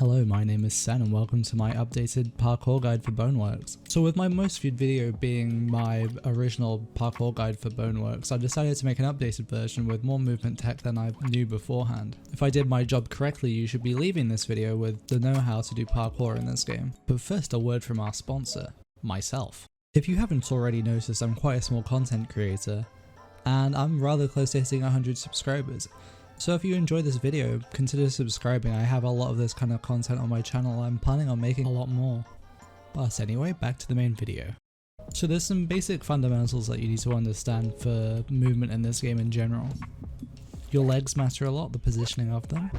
Hello, my name is Sen and welcome to my updated parkour guide for Boneworks. So with my most viewed video being my original parkour guide for Boneworks, I decided to make an updated version with more movement tech than I knew beforehand. If I did my job correctly, you should be leaving this video with the know-how to do parkour in this game. But first, a word from our sponsor, myself. If you haven't already noticed, I'm quite a small content creator, and I'm rather close to hitting 100 subscribers. So if you enjoyed this video, consider subscribing. I have a lot of this kind of content on my channel. I'm planning on making a lot more. But anyway, back to the main video. So there's some basic fundamentals that you need to understand for movement in this game in general. Your legs matter a lot, the positioning of them.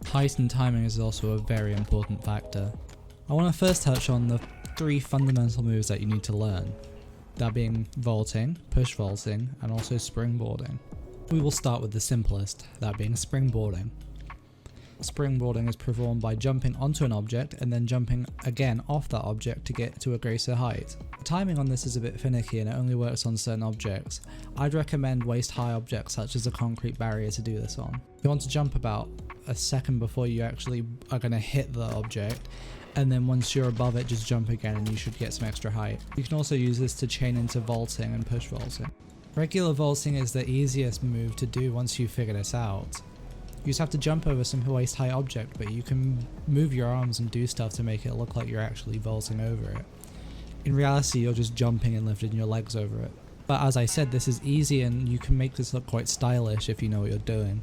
Height and timing is also a very important factor. I want to first touch on the 3 fundamental moves that you need to learn. That being vaulting, push vaulting, and also springboarding. We will start with the simplest, that being springboarding. Springboarding is performed by jumping onto an object and then jumping again off that object to get to a greater height. The timing on this is a bit finicky and it only works on certain objects. I'd recommend waist-high objects such as a concrete barrier to do this on. You want to jump about a second before you actually are going to hit the object, and then once you're above it, just jump again and you should get some extra height. You can also use this to chain into vaulting and push vaulting. Regular vaulting is the easiest move to do once you've figured this out. You just have to jump over some waist-high object, but you can move your arms and do stuff to make it look like you're actually vaulting over it. In reality, you're just jumping and lifting your legs over it. But as I said, this is easy and you can make this look quite stylish if you know what you're doing.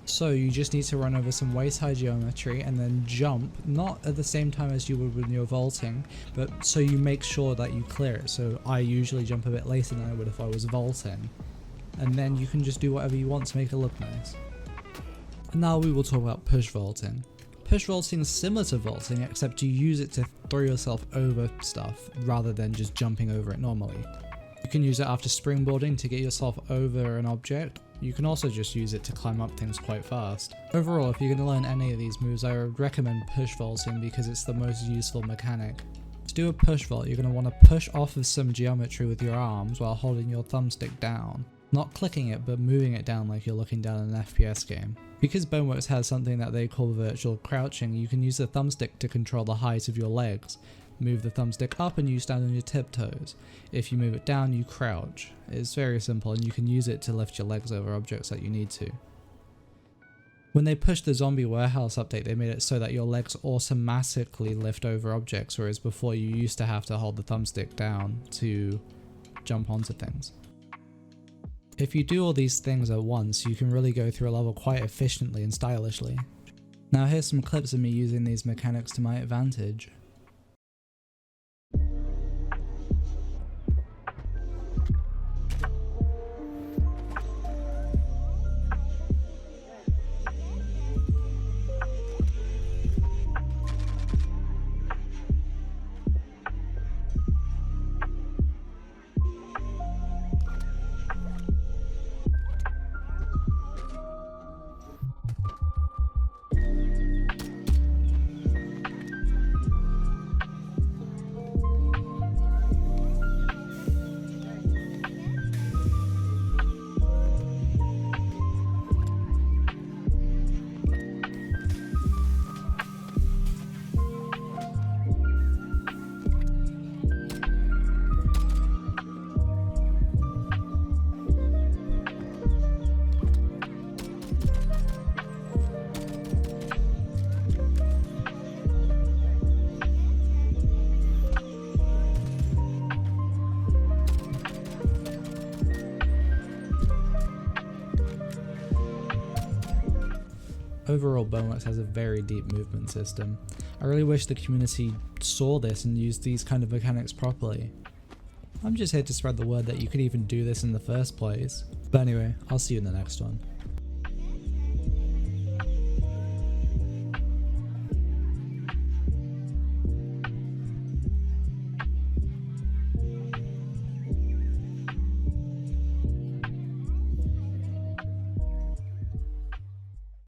So you just need to run over some waist-high geometry and then jump, not at the same time as you would when you're vaulting, but so you make sure that you clear it. So I usually jump a bit later than I would if I was vaulting. And then you can just do whatever you want to make it look nice. And now we will talk about push vaulting. Push vaulting is similar to vaulting, except you use it to throw yourself over stuff rather than just jumping over it normally. You can use it after springboarding to get yourself over an object. You can also just use it to climb up things quite fast. Overall, if you're going to learn any of these moves, I would recommend push vaulting because it's the most useful mechanic. To do a push vault, you're going to want to push off of some geometry with your arms while holding your thumbstick down. Not clicking it, but moving it down like you're looking down an FPS game. Because Boneworks has something that they call virtual crouching, you can use the thumbstick to control the height of your legs. Move the thumbstick up and you stand on your tiptoes. If you move it down, you crouch. It's very simple and you can use it to lift your legs over objects that you need to. When they pushed the zombie warehouse update, they made it so that your legs automatically lift over objects, whereas before you used to have to hold the thumbstick down to jump onto things. If you do all these things at once, you can really go through a level quite efficiently and stylishly. Now here's some clips of me using these mechanics to my advantage. Overall, Boneworks has a very deep movement system. I really wish the community saw this and used these kind of mechanics properly. I'm just here to spread the word that you could even do this in the first place. But anyway, I'll see you in the next one.